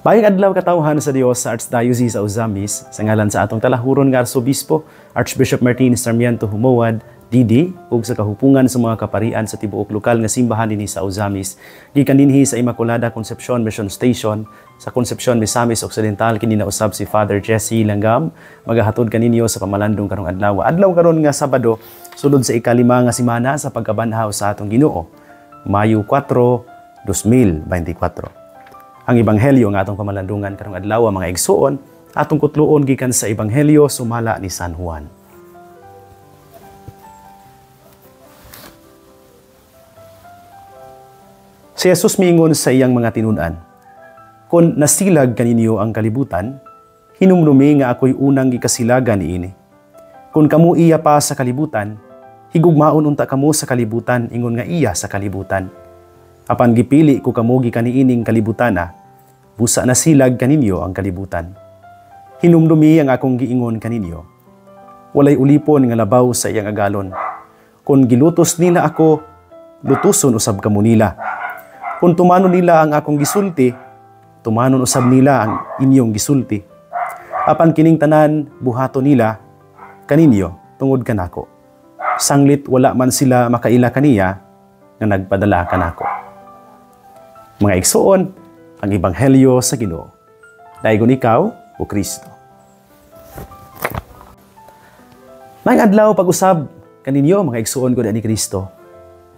Bayang adlaw katawhan sa Dios sa Archdiocese sa Ozamis, sa ngalan sa atong talahuron nga Arsobispo, Archbishop Martin Sarmiento Humawad, DD, ug sa kahupungan sa mga kaparian sa tibuok lokal nga simbahan dinhi sa Ozamis, gikan dinhi sa Immaculada Concepcion Mission Station, sa Concepcion, Misamis Occidental, kini nausab si Father Jesse Langgam, magahatod kaninyo sa pamalandong karong adlaw. Adlaw karon nga Sabado, sulod sa ikalima nga semana sa pagkabanhaw sa atong Ginoo, Mayo 4, 2024. Ang ebanghelyo nga atong pamalandungan karong adlaw mga igsuon, atong kutluon gikan sa ebanghelyo sumala ni San Juan. Si Jesus miingon sa iyang mga tinud-an, "Kung nasilag kaninyo ang kalibutan, hinumdumi nga ako'y unang gikasilagan niini. Kung kamo iya pa sa kalibutan, higugmaon unta kamo sa kalibutan ingon nga iya sa kalibutan. Apan gipili ko kamo gikan niining kalibutana, busa nasilag kaninyo ang kalibutan. Hinumdumi ang akong giingon kaninyo. Walay ulipon nga labaw sa iyang agalon. Kung gilutos nila ako, lutuson usab kamo nila. Kung tumanon nila ang akong gisulti, tumanon usab nila ang inyong gisulti. Apan kining tanan buhaton nila kaninyo tungod kanako. Sanglit wala man sila makaila kaniya nga nagpadala kanako." Mga igsuon, ang ebanghelyo sa Ginoo. Daigon ikaw, o Kristo. Maayong adlaw pag-usab kaninyo mga igsuon ko ni Kristo.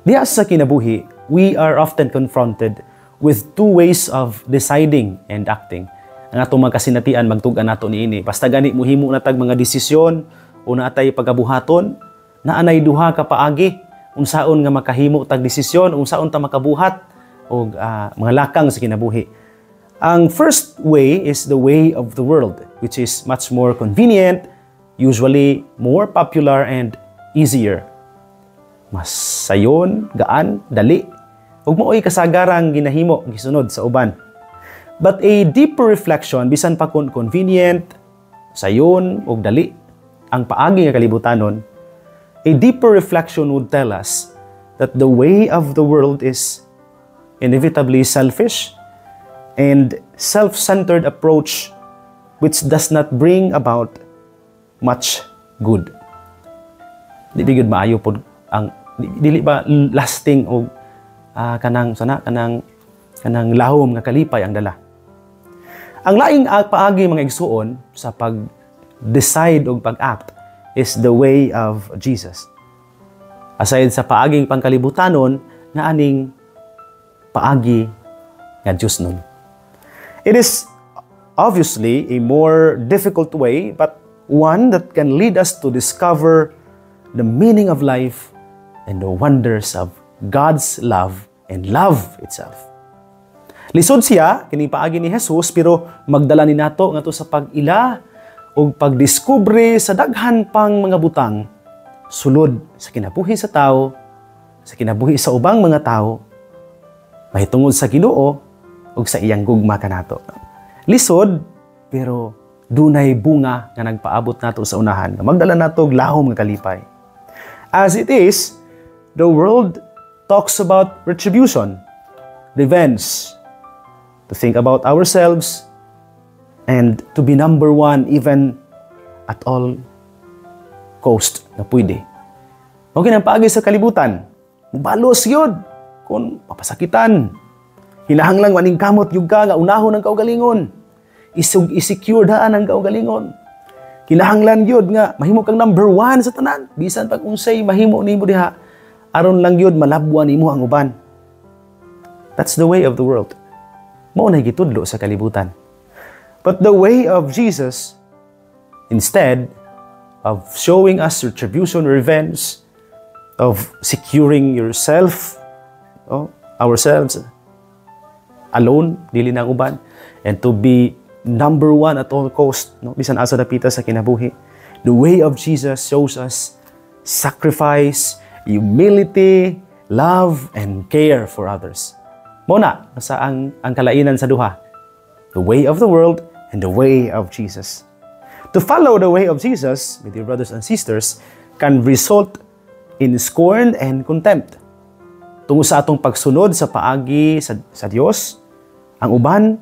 Diha sa kinabuhi, we are often confronted with two ways of deciding and acting. Ang atong magkasinatian magtug-an nato niini. Basta gani muhimo na tag mga desisyon o naatay pagabuhaton, naanay duha ka paagi unsaon nga makahimo tag desisyon, unsaon ta makabuhat o mga lakang sa kinabuhi. Ang first way is the way of the world, which is much more convenient, usually more popular and easier. Mas sayon, gaan, dali, ug maoy kasagarang ginahimo gisunod sa uban. But a deeper reflection, bisan pa kun convenient, sayon ug dali ang paagi nga kalibutanon, a deeper reflection would tell us that the way of the world is inevitably selfish and self-centered approach which does not bring about much good. Di bigod maayo pod ang dili ba lasting og kanang lahom nga kalipay ang dala. Ang laing paagi mga igsuon sa pag-decide o pag-act is the way of Jesus. Aside sa paaging pangkalibutanon nga aning paagi nga Diyos nun. It is obviously a more difficult way, but one that can lead us to discover the meaning of life and the wonders of God's love and love itself. Lisod siya, kini paagi ni Jesus, pero magdala ni nato nga to sa pag-ila o pagdiskubre sa daghan pang mga butang sulod sa kinabuhi sa tao, sa kinabuhi sa ubang mga tao, mahitungod sa Ginoo ug sa iyang gugma kanato. Lisod, pero dunay bunga nga nagpaabot nato sa unahan, nga magdala nato og lahom nga kalipay. As it is, the world talks about retribution, revenge, to think about ourselves, and to be number one even at all cost na pwede. Okay nang paagi sa kalibutan, balos yun kung papasakitan. Hinahanglang maning kamot yung ka nga unahon ang kaugalingon. I-secure daan ang kaugalingon. Kinahanglan yun nga mahimo kang number one sa tanan. Bisan pag unsay mahimo nimo diha, aron lang yun malabwan nimo ang uban. That's the way of the world. Mao na gitudlo sa kalibutan. But the way of Jesus, instead of showing us retribution, revenge, of securing yourself, ourselves alone, dili na ang uban, and to be number one at all cost, bisan asa dapita sa kinabuhi. The way of Jesus shows us sacrifice, humility, love, and care for others. Muna, sa ang kalainan sa duha. The way of the world and the way of Jesus. To follow the way of Jesus, my dear brothers and sisters, can result in scorn and contempt. Tungo sa atong pagsunod sa paagi sa Dios, ang uban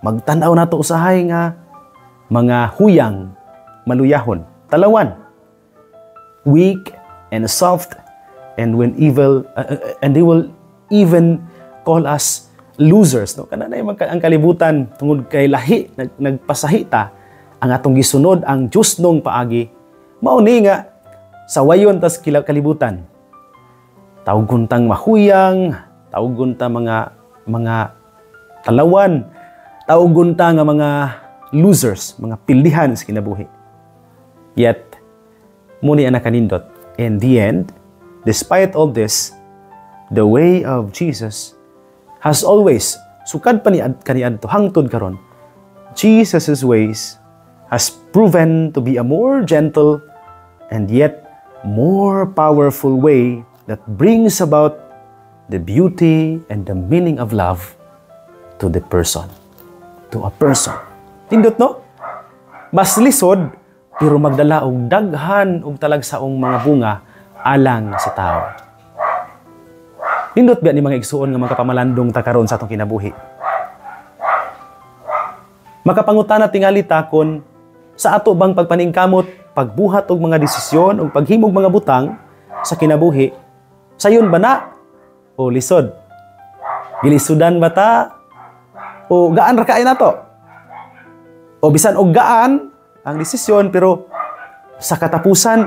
magtanaw nato usahay nga mga huyang maluyahon, talawan, weak and soft, and when evil and they will even call us losers, no? Kana na ang kalibutan tungod kay lahi nagpasahita ang atong gisunod ang Dios nung paagi. Mao ni nga sawayon tas kalibutan. Tawgon tang mahuyang, tawgon ta mga talawan, tawgon ta nga mga losers, mga pildihan sa kinabuhi. Yet muni ana kanindot, in the end, despite all this, the way of Jesus has always, sukad pa ni kaniadto hangtod karon, Jesus' ways has proven to be a more gentle and yet more powerful way that brings about the beauty and the meaning of love to the person, to a person. Tindot, no? Mas lisod, pero magdala og daghan og talagsaong mga bunga alang sa tao. Nindot biya ni mga igsuon nga mga kapamalandong ta karon sa atong kinabuhi. Makapangutana tingali ta kon sa ato bang pagpaningkamot, pagbuhat og mga desisyon ug paghimog mga butang sa kinabuhi, sayon ba na o lisod? Gilisudan ba ta o gaan ra kay nato? O bisan og gaan ang desisyon pero sa katapusan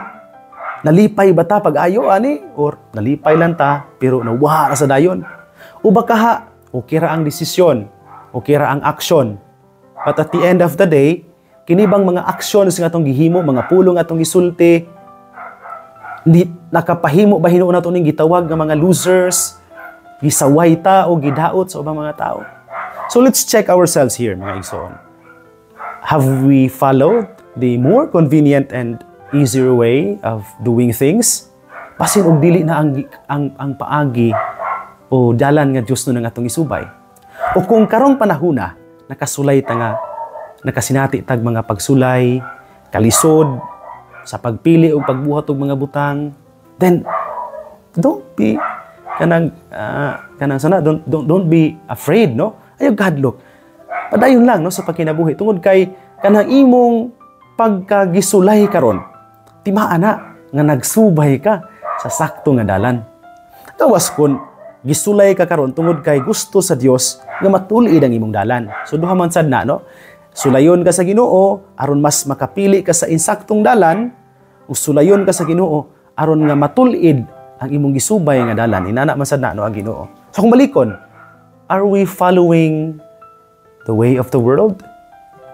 nalipay ba ta pag-ayo ani or nalipay lang ta pero nawa ra sa dayon? O baka ha, okay ra ang desisyon, okay ra ang aksyon. But at the end of the day, kini bang mga actions nga atong gihimo, mga pulong atong gisulti, di nakapahimo ba hinuon nato ning gitawag nga mga losers, gisaway ta o gidaot sa ubang mga tao? So let's check ourselves here, mga igsoon. Have we followed the more convenient and easier way of doing things? Basin og dili na ang paagi o dalan nga Dios no nang atong isubay. O kung karong panahona nakasulay ta nga nakasinati tag mga pagsulay, kalisod sa pagpili o pagbuhat og mga butang, then don't be don't be afraid, no? Ayaw gadlok. Padayon lang, no, sa pagkinabuhi tungod kay kanang imong pagkagisulay karon, timaan na nga nagsubay ka sa sakto nga dalan. Kawas kun gisulay ka karon tungod kay gusto sa Dios nga matulid ang imong dalan. So duha man sad na, no? Sulayon ka sa Ginoo aron mas makapili ka sa insaktong dalan, ug sulayon ka sa Ginoo aron nga matulid ang imong gisubay nga dalan. Inana man sad na, no, ang Ginoo. So kung balikon, are we following the way of the world?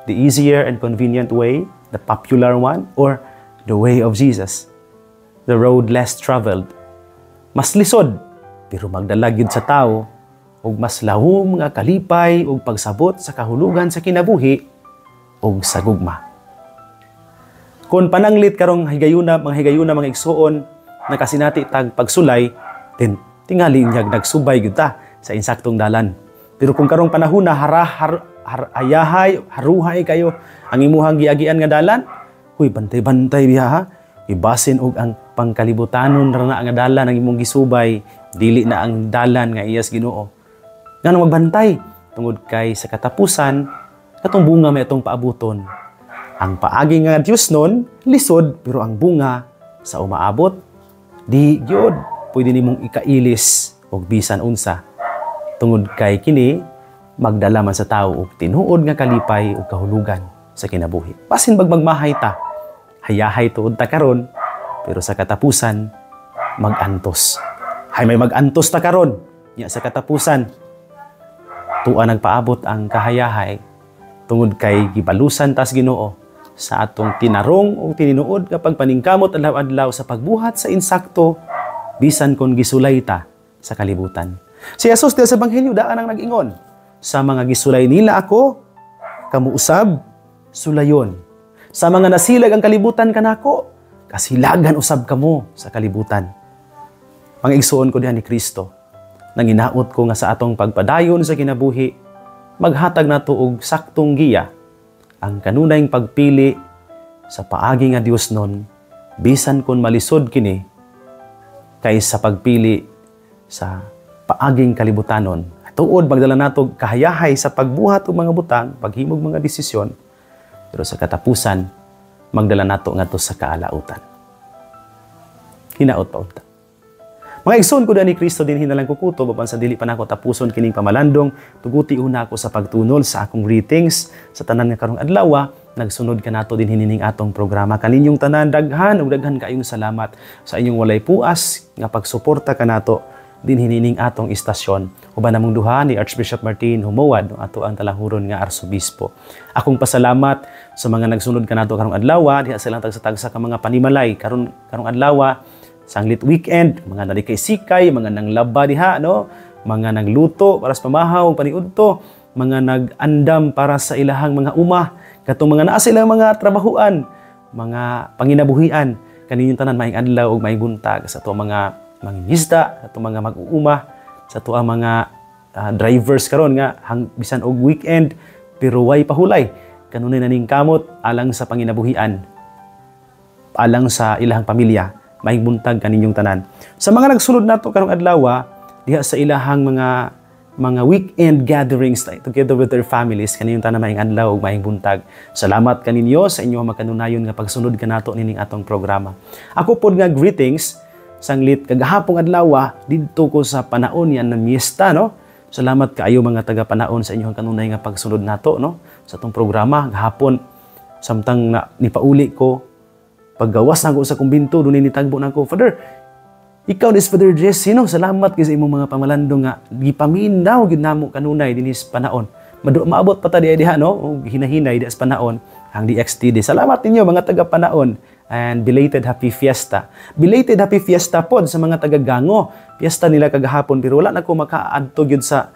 The easier and convenient way, the popular one, or the way of Jesus, the road less traveled? Mas lisod, pero magdala gyud sa tao ug mas lahom nga kalipay ug pagsabot sa kahulugan sa kinabuhi ug sa gugma. Kung pananglit karong mga igsuon nakasinati tag pagsulay, then tingali niya nagsubay gyud ta sa insaktong dalan. Pero kung karong panahon na haruhay kayo ang imuhang giagian nga dalan, huy, bantay-bantay biya ha. Ibasin og ang pangkalibutanon ra na nga dalan ang imong gisubay, dili na ang dalan nga iyas Ginoo. Ngano magbantay tungod kay sa katapusan katong bunga may atong paabuton. Ang paagi nga Dios nun lisod, pero ang bunga sa umaabot di gyud pwede nimong ikailis og bisan unsa. Tungod kay kini magdala man sa tawo og tinuod nga kalipay ug kahulugan sa kinabuhi. Basin magmahay ta, hayahay tuod ta karon, pero sa katapusan magantos. Hay may magantos ta karon, nya sa katapusan tuwa nagpaabot ang kahayahay tungod kay gibalusan tas Ginoo sa atong tinarong o tininuod kapag paningkamot adlaw-adlaw sa pagbuhat sa insakto bisan kon gisulay ta sa kalibutan. Si Jesus sa Ebanghelyo daan ang nag-ingon, sa mga gisulay nila ako, kamu usab sulayon. Sa mga nasilag ang kalibutan kanako, kasilagan usab kamo sa kalibutan. Mga igsuon ko diha ni Kristo, nang inaot ko nga sa atong pagpadayon sa kinabuhi, maghatag nato og saktong giya ang kanunayng pagpili sa paagi nga Dios nun, bisan kon malisod kini kaysa pagpili sa paaging kalibutanon tuod magdala nato kahayahay sa pagbuhat og mga butang, paghimog mga desisyon, pero sa katapusan magdala nato ngadto sa kaalautan. Hinaot pa unta. Mga igsoon ko ni Kristo din hinalang kukuto baban sa dili pa nako tapuson kining pamalandong, tuguti una ako sa pagtunol sa akong greetings sa tanan nga karong adlaw. Nagsunod ka nato din hinining atong programa. Kaninyong tanan daghan ug daghan kaayong salamat sa inyong walay puas nga pagsuporta kanato din hinining atong istasyon. Uban namong duha ni Archbishop Martin Humawad ato ang talanghuron nga arsobispo. Akong pasalamat sa mga nagsunod kanato karong adlaw, diha silang tagsa-tagsa ka mga panimalay karong adlaw, sanglit weekend, mga nalikay-sikay, mga nanglaba diha, no? Mga nagluto para sa pamahaw, paniudto, mga nag-andam para sa ilahang mga umah, katong mga naa silang mga trabahuan, mga panginabuhian, kaninyong tanan maayong adlaw ug maayong buntag sa ato mga mangingisda, sa ato mga mag-uuma, sa ato mga drivers karon nga bisan og weekend pero way pahulay kanunay naning kamot alang sa panginabuhian, alang sa ilahang pamilya. Maayong buntag kaninyong tanan. Sa mga nagsulod nato karong adlaw, diha sa ilahang mga weekend gatherings together with their families, kaninyong tanan maayong adlaw ug maayong buntag. Salamat kaninyo sa inyong makanunayon nga pagsunod kanato nining atong programa. Ako pod nga greetings sanglit kagahapong adlaw didto ko sa panahon yan ng miesta, no? Salamat kaayo mga taga-panahon sa inyong kanunay nga pagsunod nato, no? Sa atong programa gahapon samtang nipauli ko paggawas na ako sa kumbinto, doon nitagbo na ako, Father, ikaw is Father Jesse, no? Salamat kasi imong mga pamalandong nga, gipaminaw, ginamo kanunay, dinis panahon. Maabot pa ta diha, no? O, hinahinay, diha sa panahon, ang DXTD. Salamat ninyo, mga taga-panahon, and belated happy fiesta. Belated happy fiesta pod sa mga taga-Gango. Fiesta nila kagahapon, pero wala na ko makaadto gyud sa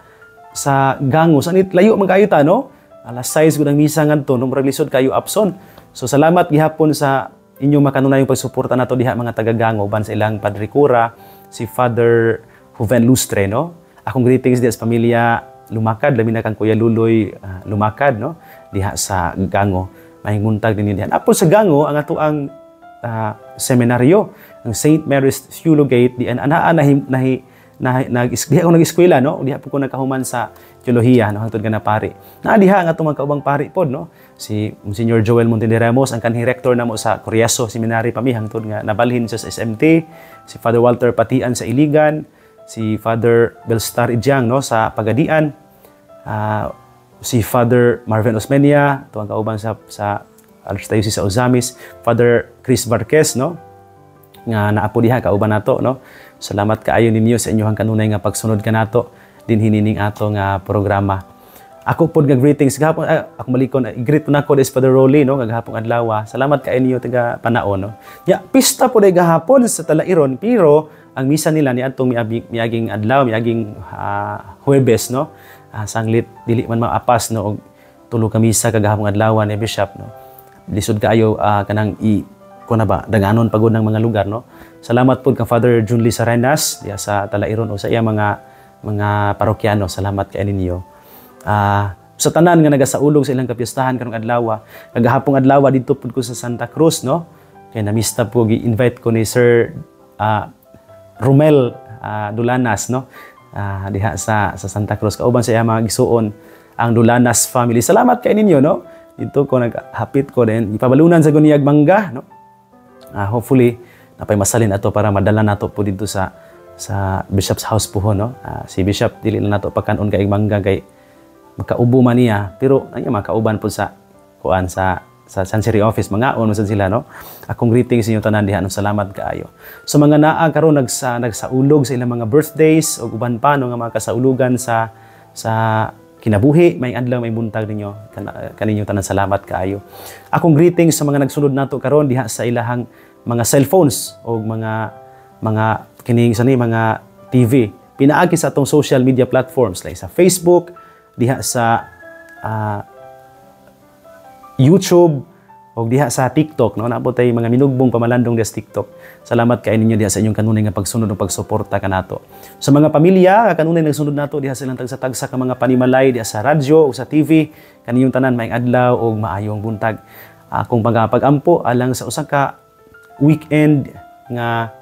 Gango. Sanit layo magayo ta, no? Alas 6 gud ang misa ngadto, no? Murag lisod kayo apson. So salamat gihapon sa inyong makanunayong pagsuporta nato diha mga taga-Gango ban sa ilang Padre Cura, si Father Juven Lustre, no? Akong greetings diha sa pamilya Lumakad, labi na kang Kuya Luloy Lumakad, no? Diha sa Gango. Maayong buntag din diha. Apo sa Gango ang ato ang seminaryo, ang St. Mary's Theologate, di ako nag-eskwela, no? Diha po ko nagkahuman sa teolohiya, no? Hangtod ka na pari. Diha ang atong magkaubang pari pod, no? Si Monsignor Joel Montenderamos, ang kanhi rector namo sa Coriezo Seminary pami, hangtod nga nabalhin siya sa SMT, si Father Walter Patian sa Iligan, si Father Belstar Idyang, no? Sa Pagadian, si Father Marvin Osmeña, tuwang kauban sa Archdiocese sa Ozamis, Father Chris Varquez, no? Nga naapo diha kauban nato, no? Salamat kaayo ninyo sa inyong kanunay nga pagsunod kanato din hinining ato nga programa. Ako pod nga greetings gahapon, ako malikon, greet na ko des Father Rolly, no? Gahapon adlaw. Salamat kaayo ninyo taga panahon, no? Ya, pista pod gahapon sa Talairon, pero ang misa nila ni atong miaging adlaw, miaging Huwebes, no? Sanglit dili man maapas, no? Og tulo ka misa kagahapon adlaw ni Bishop, no? Lisod kaayo kanang kuno ba daganon pagod ng mga lugar, no? Salamat pod kang Father Junly Sarenas diya sa Talairon o sa iya mga parokyano. Salamat kay ninyo. Sa tanan nga nagasaulog sa ilang kapistahan karong adlaw, kagahapong adlaw didto pod ko sa Santa Cruz, no? Kay namista po gi-invite ko ni Sir Romel Dulanas, no? Diha sa Santa Cruz kauban sa iya mga gisuon ang Dulanas family. Salamat kay ninyo, no? Dito ko naghapit ko din ipabalunan sa Guniag Mangga, no? Hopefully napay masalin ato para madala nato po dito sa Bishop's house po, no? Si Bishop dili na nato pagkanon kay Mangga kay makaubo man niya, pero ay makauban po sa kuan sa Chancery office, mga on sad sila, no? Akong greetings sa inyo tanan diha, no? Salamat kaayo. So mga naa karon nagsaulog sa ilang mga birthdays o uban pa, no, nga mga kasaulugan sa kinabuhi, may adlaw, may buntag ninyo kaninyo tanan, salamat kaayo. Akong greetings sa mga nagsunod nato karon diha sa ilahang mga cellphones o mga kining mga TV. Pinaagi sa atong social media platforms like sa Facebook, diha sa YouTube o diha sa TikTok, no? Naabot tay mga minugbong pamalandong diha sa TikTok. Salamat kay ninyo diha sa inyong kanunay nga pagsunod ug pagsuporta kanato. Sa mga pamilya kanunay nagsunod nato diha silang tagsa-tagsa ka mga panimalay diha sa radyo o sa TV, kaninyong tanan maayong adlaw ug maayong buntag. Akong pag-ampo alang sa usa ka weekend nga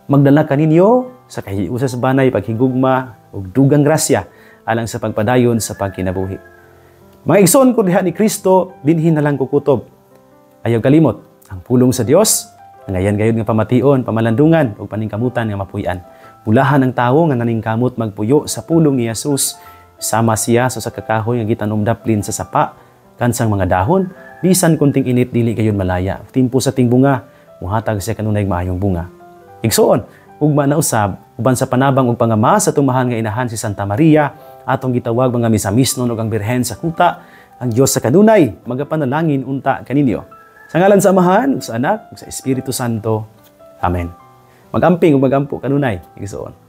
magdala kaninyo sa kahiusa sa banay, paghigugma ug dugang grasya alang sa pagpadayon sa pagkinabuhi. Mga igsoon ko diha ni Kristo, dinhin na lang kukutob. Ayaw kalimot, ang pulong sa Dios, ngayon gayud nga pamation, pamalandungan ug paningkamutan nga mapuy-an. Bulahan ang tawo nga naningkamot magpuyo sa pulong ni Jesus, sama siya sa kakahoy nga gitanumdaplin sa sapa, kansang mga dahon, bisan kunting init dili gayud malaya. Timpo sa ting bunga, muhatag siya kanunay maayong bunga. Igsoon, ugma na usab, uban sa panabang ug pangama sa tumahan nga inahan si Santa Maria, atong gitawag mga misamisnon ug ang Birhen sa kuta, ang Dios sa kanunay, magapanalangin unta kaninyo. Sa ngalan sa Amahan, ug sa Anak, ug sa Espiritu Santo. Amen. Magamping ug magampo kanunay, igsoon.